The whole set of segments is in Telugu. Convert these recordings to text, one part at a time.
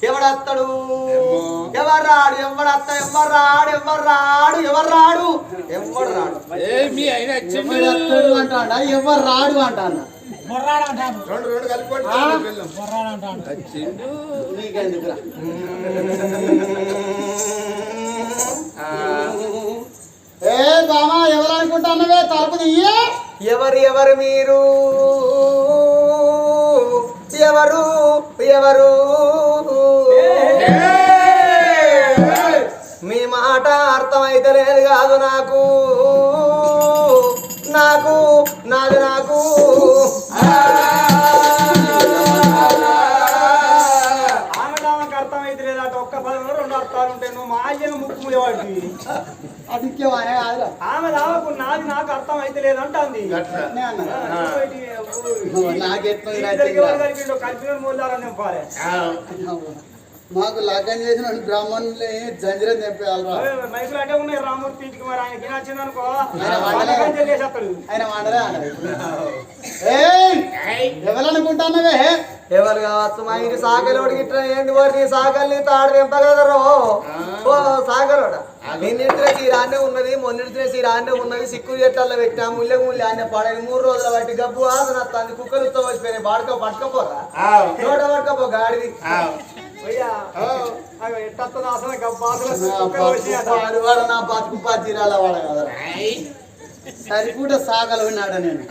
ఎవడత్తడు ఎవర్రాడు ఎవడత్త ఎవర్రాడు ఎవర్రాడు ఎవర్రాడు ఎవర్రాడు అంటాడా ఎవర్రాడు అంటాను ఏ బామా ఎవరు అనుకుంటానవే తలుపు తీయే ఎవరు ఎవరు మీరు ఎవరు ఎవరు మీ మాట అర్థమైతే లేదు కాదు నాకు నాకు నాది నాకు ఆమెకు అర్థమైతే లేదు అటు ఒక్క పదంలో రెండు అర్థాలు ఉంటాయి నువ్వు మా అయ్యను ముక్కు వాడికి అది ఆమె రావకు నాది నాకు అర్థం అయితే లేదు అంటుంది కలిపిన మూలాలని నింపాలి మాకు లగ్గం చేసిన బ్రాహ్మణులు జంజరం తెంపేయాలి మైకులు అంటే ఉన్నాయి రామూర్తి ఇంటికి మరి ఆయనకి నచ్చింది అనుకో ఆయన వండరే ఎవరనుకుంటానవే ఎవరు కావచ్చు మా ఇంటి సాగలోడికి ఇట్లా ఏంటి వారి సాగల్ని తాడు తెంపగలరు ఓ సాగలోడ నిన్నింటిన సీరాన్నే ఉన్నది మొన్నింటిన సీరాన్నే ఉన్నది సిక్కు చెట్లలో పెట్టా ముల్లె ముల్లె ఆయన పడని 3 రోజుల బట్టి గబ్బు వాసన వస్తుంది కుక్కలు ఉత్తవచ్చిపోయినాయి బాడుకో పట్టుకపోరా నోట పట్టుకపో గాడిది నా బతుకు పచ్చిరాల వాడ కదా సరిపూట సాగలు ఉన్నాడు నేను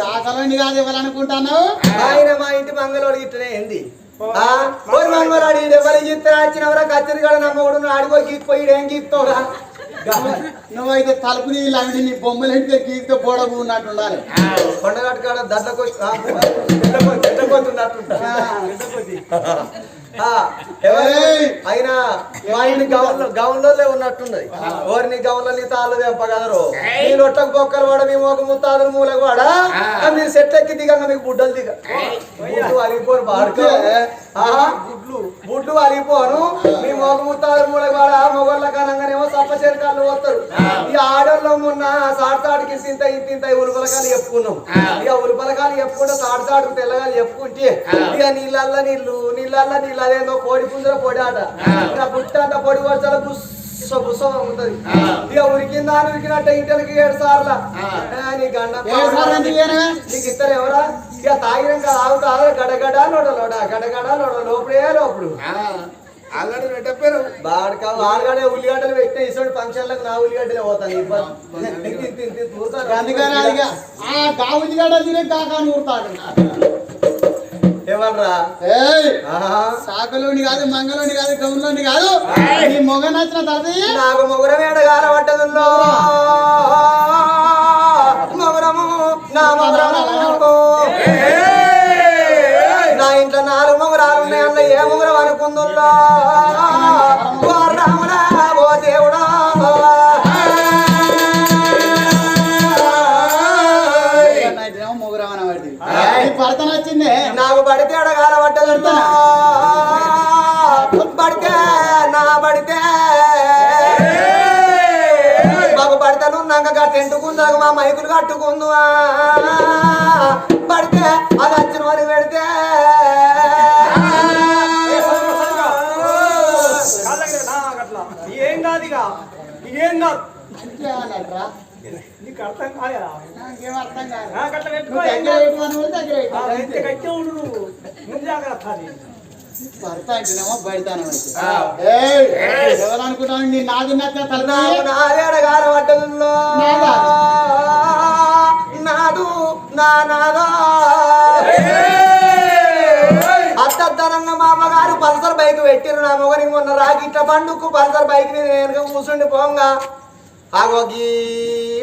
సాగలోని కాదు ఇవ్వాలనుకుంటాను ఆయన మా ఇంటి మంగళోడు ఇట్లనే ఏంది మంగళవాడు ఎవరి చిత్ర వచ్చినవరా కత్తిరి కూడా నమ్మకూడదు ఆడిపో గీక్పోయి ఏం గీక్తోగా నువ్వైతే తలుపు నీళ్ళు నీ బొమ్మలు ఇంటే గీక్తో బోడకు ఉన్నట్టు ఉండాలి కొండగట్టు కాడ దడ్లకు అయినా మా ఇంటి గౌన్లో ఉన్నట్టున్నది ఎవరిని గౌన్లని తాళ్ళు తెంపగలరు మీ లొట్టకు పొక్కలు వాడ మేము ఒక ముత్తాదులు మూలకు వాడా మీరు సెట్ ఎక్కి దిగంగా మీకు బుడ్డలు దిగ బుడ్డు అలిగిపోను బాడుకో బుడ్డు అలిగిపోను మీ మోగ ముత్తాదులు మూలకు వాడ మొగోళ్ళ కనంగానేమో సప్ప చెరకాళ్ళు పోతారు ఈ ఆడోళ్ళ మొన్న సాటికి ఇంత ఇంత ఉలుపలకాలు చెప్పుకున్నాం ఇక ఉలుపలకాలు చెప్పుకుంటే సాటుకు తెల్లగాలు చెప్పుకుంటే ఇక నీళ్ళల్లో నీళ్ళు అదేందో కోడి పుంజర పొడి ఆట ఇక పుట్ట అంత పొడి వచ్చాల బుస్స బుస్స ఉంటుంది ఇక ఉరికినట్ట ఇంటలకి 7 సార్లు నీ గండ నీకు ఇద్దరు ఎవరా ఇక తాగినాక ఆగుతా గడగడ లోడ గడగడ లోపడు వాడగానే ఉల్లిగడ్డలు పెట్టిన ఇసోడు ఫంక్షన్లకు నా ఉల్లిగడ్డలే పోతాను ఎవర్రా సాకలోని కాదు మంగళోని కాదు గౌన్లోని కాదు నీ మొగ నచ్చిన తది నాకు మొగరం ఏడగాల పట్టదుల్లో మొగరము నా మొగరము నా ఇంట్లో 4 మొగరాలు ఉన్నాయి అన్న ఏ మొగరం అనుకుందుల్లో రాముడా ఓ దేవుడా మొగరం అనబడి భర్త నచ్చింది నాకు పడితే అడగాల పట్టదు పడితే నా పడితే ఉన్నాక టెంటుకుందాక మా మైకులు కట్టుకుందు పడితే అది వచ్చిన వాడిని పెడితే ఏం కాదు ఇక ఏం కాదు ఇంకేమన్నారా నీకు అర్థం కాదా నాకేం అర్థం కాదు నాకట్లా పెట్టుకో కట్టే ఉండు నువ్వు ముందు జాగ్రత్త అది భర్త అంటేనేమో బయటనే ఎవరనుకుంటాను నీ నాది నచ్చ నాదేడగాల పడ్డదుల్లో నాదు నాదో అత్తనంగా మా అమ్మగారు పల్సర్ బైక్ పెట్టిరు నా మొగనికి మొన్న రాగిట్ల పండుకు పల్సర్ బైక్ మీద వెనుక కూర్చుండి పోంగా ఆగోగి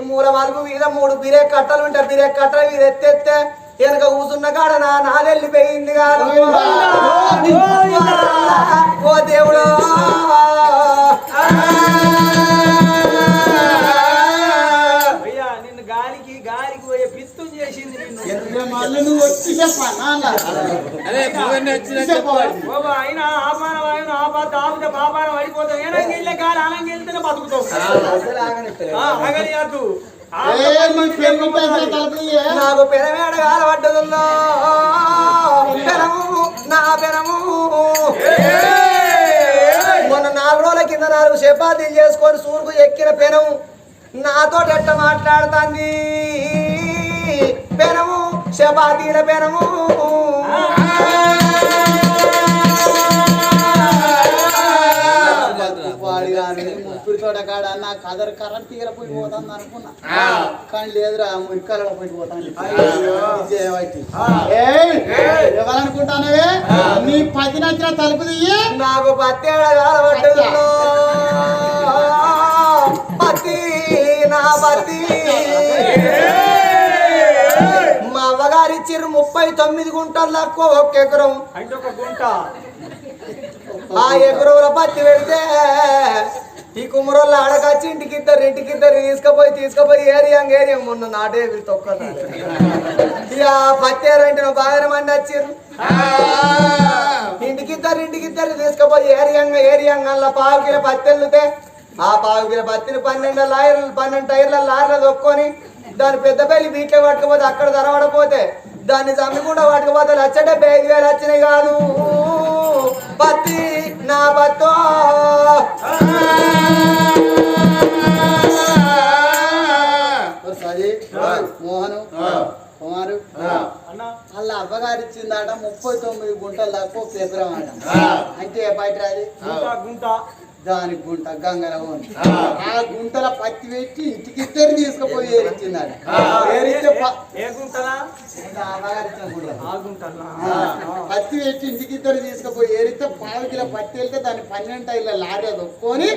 మూల మలుపు మీద 3 బిరేక్ కట్టలు ఉంటాయి బిరేక్ కట్టలు మీద ఎత్తెత్తే వెనక కూర్చున్న కాడ నాదెళ్ళిపోయింది కాదు ఓ దేవుడు అయ్యా నిన్ను గాలికి పోయే పిత్తం చేసింది నిన్ను నువ్వు వచ్చి బాబా అయినా ఆపాన ఆపితే పాపాన పడిపోతావు ఏనంగా వెళ్ళే గాలి అనంగా వెళ్తేనే బతుకుతావు ఆగలియద్దు నాకు పెనమేడ గాల పడ్డదుల్లో పెనము నా పెనము మొన్న 4 రోజుల కింద 4 చపాతీలు చేసుకొని సూరుకు ఎక్కిన పెనము నాతో ఎట్ట మాట్లాడుతుంది పెనము చపాతీల పెనము వాడి కానీ ముప్పిడి తోట కాడ నా కదరు కరెంట్ తీగలపోయి పోతుంది అనుకున్నా కానీ లేదురా మురికాలలో పోయి పోతాను ఎవరనుకుంటానవే నీ 10 నచ్చిన తలుపు తీయ నాకు 10 ఏళ్ళ పడ్డదుల్లో పత్తి నా పత్తి మా అవ్వగారు ఇచ్చిర్రు 39 గుంటలు తక్కువ 1 ఎకరం అంటే 1 గుంట ఆ ఎకరంలో పత్తి పెడితే ఈ కుమ్మరోళ్ళు ఆడకొచ్చి ఇంటికిద్దరు తీసుకుపోయి ఏరియా మొన్న నాటే తొక్కన్నాడు ఇక పత్తి ఏరంటే బాగానే మంది వచ్చారు ఇంటికిద్దరు తీసుకుపోయి ఏరియాంగా 1/2 కిలో పత్తి వెళ్తే ఆ 1/2 కిలో పత్తిని 12 టైర్ల లారీలో దొక్కొని దాని పెద్ద పెళ్లి బీట్లో పట్టుకపోతే అక్కడ ధరపడపోతే దాన్ని చమ్మకుండా పట్టుకపోతే 1,75,000 వచ్చినాయి కాదు పత్తి నా పత్తో మోహను కుమారు వాళ్ళ అవ్వగారు ఇచ్చిందట 39 గుంటలు దాకా 1 ఎకరం అట అంటే బయట రాది గుంట దానికి గుంట గంగల ఆ గుంటల పత్తి పెట్టి ఇంటికిద్దరు తీసుకుపోయి ఏరిచ్చిందట పత్తి పెట్టి ఇంటికిద్దరు తీసుకుపోయి ఏరిస్తే 1/2 కిలో పత్తి వెళ్తే దాన్ని 12 టైర్ల లారీ దొక్కొని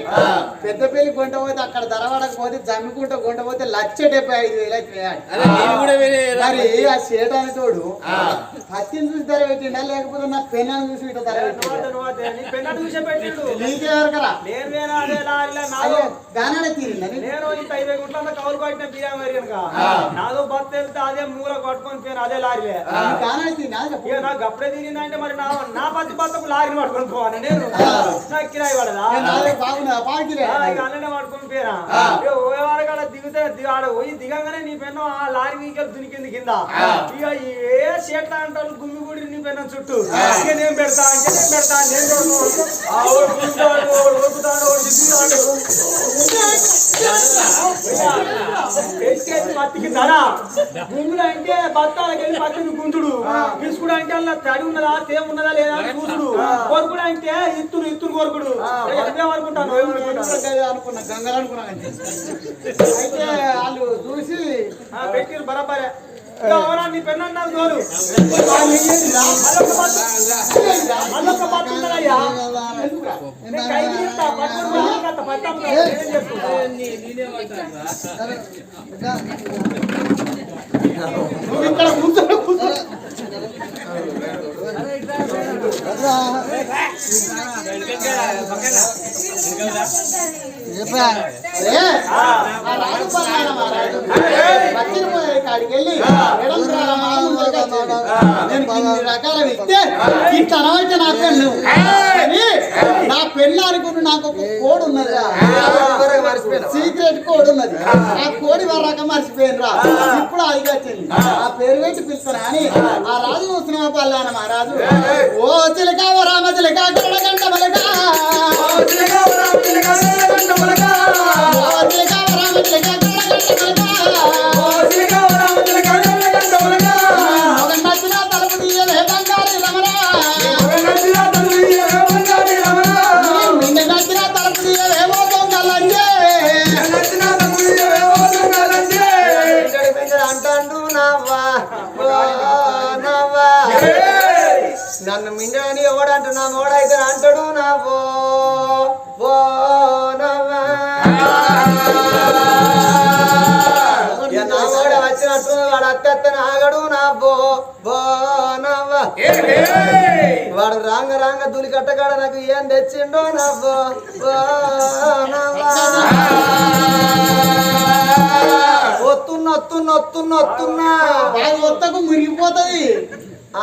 పెద్దపల్లి గుంట పోతే అక్కడ ధరవడకపోతే జమ్మికుంట గుంట పోతే 1,75,000 మరి ఆ సేటాని తోడు పత్తిని చూసి ధర పెట్టిండా లేకపోతే నా పెన్నాన్ని చూసి ఇట్లా ధర పెట్టిండు నీకేవరకరా గానాడే తీరిందా నేను ఇంత 50 గుంటల కౌలు కొట్టిన బియ్యం మరి కనుక నాదో బత్త వెళ్తే అదే మూల కొట్టుకొని పోయిన అదే లారీలే గానాడే తీరిందా నాకు అప్పుడే తిరిగిందంటే మరి నా పత్తి బత్తకు లారీని పట్టుకొని పోవాలి నేను నాకు కిరాయి పడదా బాగున్నా పాకిలే అన్ననే పట్టుకొని పోయినా ఓవారకాడ దిగితే ఆడ పోయి దిగంగానే నీ పెన్ను ఆ లారీ నీకెళ్ళి దునికింది కింద ఇక ఏ షేట్ల అంటారు గుమ్మి గుడి నీ పెన్న చుట్టూ ఇక నేను పెడతా అంటే నేను పత్తికి ధర గుంగుడు అంటే బత్తాలకి వెళ్ళి పత్తిని గుంజుడు పిసుకుడు అంటే అలా తడి ఉన్నదా తేమ ఉన్నదా లేదా అని చూసుడు కొరుకుడు అంటే ఇత్తురు కొరుకుడు అనుకుంటాను అనుకున్నా గంగలు అనుకున్నా అయితే వాళ్ళు చూసి పెట్టిరు బరాబరే నీ పెన్ను అన్నారు తోలు మళ్ళొక్క పట్టు ఉన్నదయ్యా ఇక్కడ కూర్చో కాడికి వెళ్ళి రకాల ఇస్తే ఈ తర్వాత నా పెన్ను నా పెన్ను అనుకుని నాకు ఒక కోడ్ ఉన్నది మర్చిపోయినా సీక్రెట్ కోడ్ ఉన్నది ఆ కోడి వరాక మర్చిపోయినరా ఇప్పుడు అది వచ్చింది ఆ పేరు పెట్టి పిలుస్తాను అని ఆ రాజు చూసిన పల్లాన మా రాజు ఓ చిలక రామ చిలక గంట మలక చిలక రామ చిలక గంట మలక చిలక రామ చిలక గంట మలక నచ్చిన తలుపు తీయలే బంగారు రమరా నచ్చిన తలుపు తీయలేమో దొంగలంజే అంటాడు నవ్వా నవ్వా నన్ను మిండని ఎవడంటు నా మోడైతే అంటాడు నవ్వో ఓ నవ్వా నా మోడ వచ్చినట్టు వాడు అత్తెత్తన ఆగడు నవ్వో ఓ నవ్వా వాడు రాంగ రాంగ దులి కట్టగాడ నాకు ఏం తెచ్చిండో నవ్వో ఓ నవ్వా వస్తున్నా బాగా ఒత్తకు మురిగిపోతుంది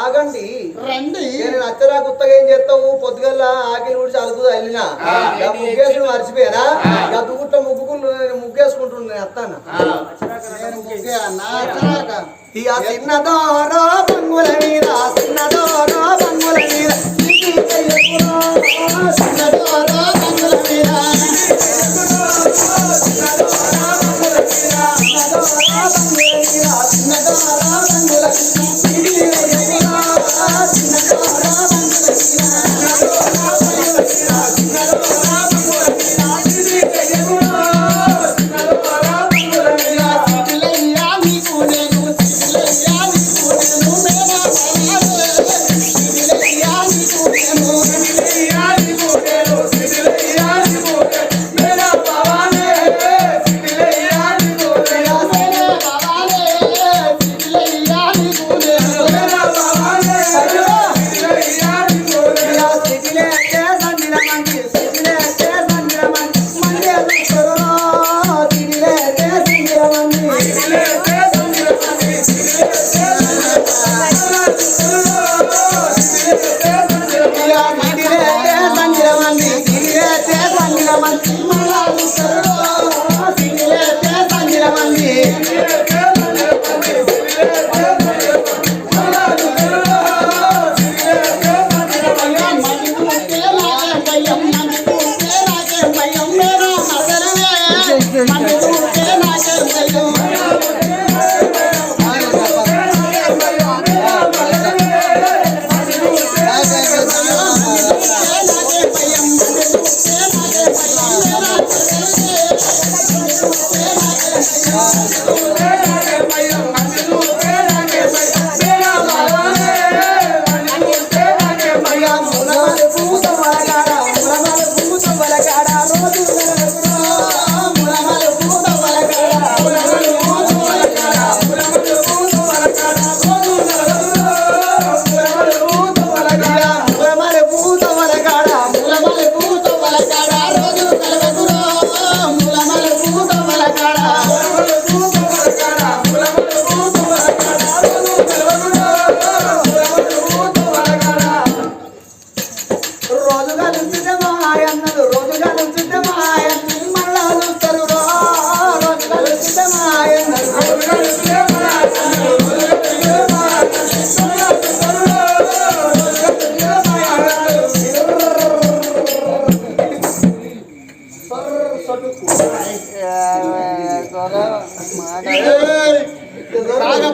ఆగండి రండి నేను నచ్చరా గుత్తగా ఏం చేస్తావు పొద్దుగల్లా ఆకిలి ఊడి చలుకు వెళ్ళినా ముగ్గేసుకుని మర్చిపోయానా దుగుట్ట ముగ్గేసుకుంటున్నా అత్తాను ఇక చిన్నదోరో బంగుల మీద చిన్నదోరో బంగుల మీద చిన్నదోరో బంగుల మీద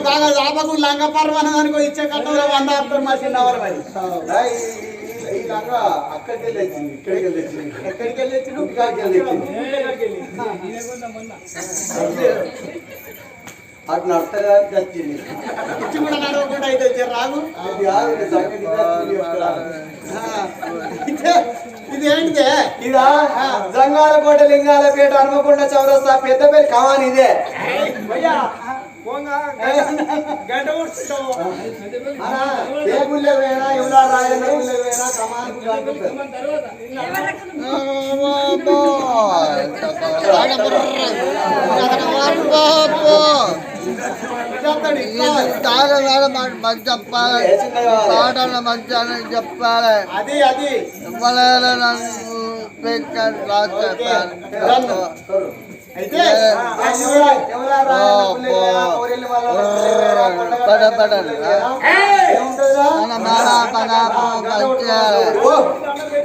బాగా లాభకు లంగ పర్వాన అనుకో ఇచ్చే కట్టంలో 100 ఆపుతారు మా చిన్నవారు మరి ఈ లంగ అక్కడికి వెళ్ళి వచ్చింది ఇక్కడికి వెళ్ళి వచ్చింది ఎక్కడికి వెళ్ళి వచ్చింది ఇక్కడికి వెళ్ళి వచ్చింది అటు నడతగా వచ్చింది ఇచ్చి కూడా నడవకుండా అయితే రాగు ఇదేంటిదే ఇదా జంగాలకోట లింగాలపేట హనుమకొండ చౌరస్తా పెద్దపల్లి కావాలి ఇదే వేనా ఎవరా రాయన వేనా కమాన్ చెప్తాడు తాగ మాకు చెప్పాలి పాటలు మంచి చెప్పాలి అది అది చెప్పలేదు నాకు అయితే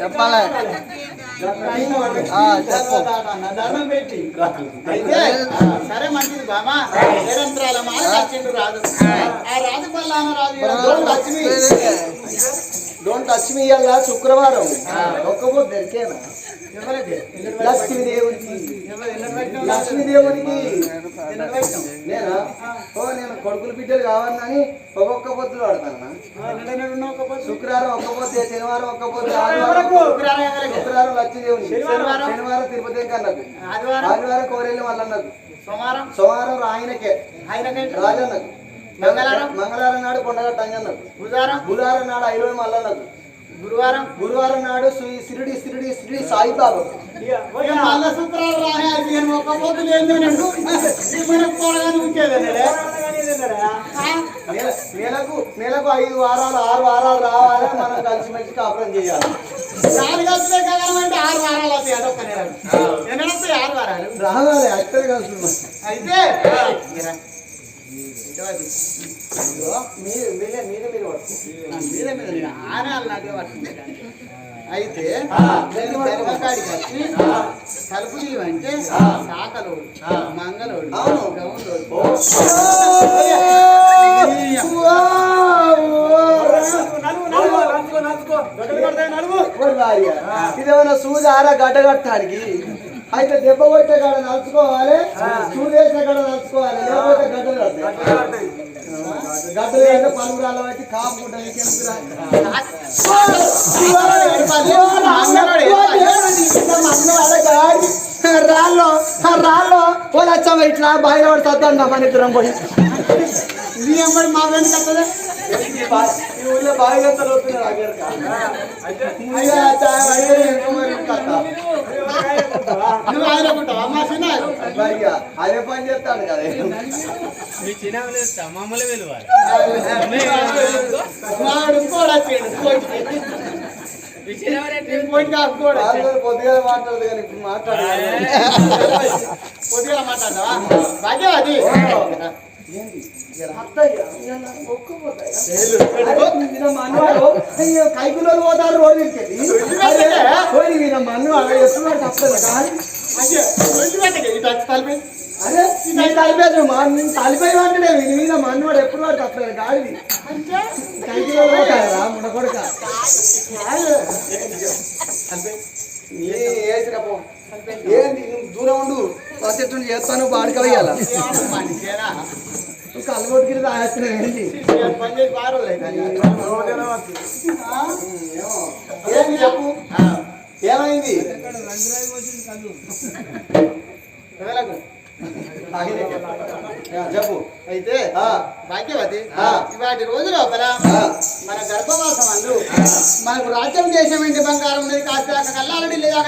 చెప్పాలి దండం పెట్టి అయితే సరే మంచిది బామా నిరంతరాల మాట వచ్చిండు రాదు ఆ రాజు పల్లాన రాజు లక్ష్మి డోంట్ టచ్ మీ అలా శుక్రవారం ఒక్కపోతే దొరికేనా ఎవరికి లక్ష్మీదేవునికి లక్ష్మీదేవునికి నేనా నేను కొడుకులు బిడ్డలు కావాలని ఒక్కొక్క పొద్దులు వాడతాను శుక్రవారం ఒక్క పొద్దు శనివారం ఒక్క పొద్దు శుక్రవారం లక్ష్మీదేవుని శనివారం తిరుపతి కన్నకు ఆదివారం కోరేళ్ళు మల్లన్నకు సోమవారం ఆయనకే రాజన్నకు మంగళవారం నాడు కొండగట్ట అంజన్నకు బుధవారం నాడు ఐరోజు మల్లన్నకు గురువారం నాడు సిరిడి సాయిబాబా మల్ల శుక్రాలు రాని ఒక పొద్దు లేదు నెలకు 5 వారాలు 6 వారాలు రావాలి మనం కలిసిమెలిసి కాపురం చేయాలి 4 కలిసి అంటే 6 వారాలు అవుతాయి అదొక్క నెలకు ఎన్ని వస్తాయి 6 వారాలు రావాలి అక్కడ కలిసి అయితే అయితే కాడికి వచ్చి కలుపు అంటే శాఖలోడు మంగళోడు గౌండోడు ఇదేమన్నా సూదారా గడ్డగట్టానికి అయితే దెబ్బ కొట్టే కాడ నలుచుకోవాలి సూదేసిన కాడ నలుచుకోవాలి లేకపోతే గడ్డలు కడతాయి గడ్డలు అంటే పలుగురాల బట్టి కాపుకుంటా రాళ్ళో వచ్చామ ఇట్లా బాయిల పడి సద్దండా మన ఇద్దరం పోయి మా వెంట కట్టదా ఈ ఊళ్ళో బాగా అదే పని చేస్తాడు కదా మమ్మల్ని పొద్దుగా మాట్లాడదు కానీ ఇప్పుడు మాట్లాడాలి పొద్దుగా మాట్లాడదా భాగ్యవతి కైకులో పోతారు రోడ్డు మన్ను ఎప్పుడు తప్పదు అదే తలిపేది తలిపోయి అంటే మీద మన్నువాడు ఎప్పుడు వాడు తప్పలేదు గాడిది కైకులో పోతారా ముడ కొడుక ఏంది దూరం ఉండు చెట్టు చేస్తాను బాడుకవేయాల కలగొట్టుకి తాగేస్తున్నావు ఏంటి ఏంటి చెప్పు ఏమైంది చెప్పు అయితే భాగ్యవతి ఇవాటి రోజు లోపల మన గర్భవాసం అందు మనకు రాజ్యం దేశం ఏంటి బంగారం ఉన్నది కాస్త కల్లారెడ్డి లేదా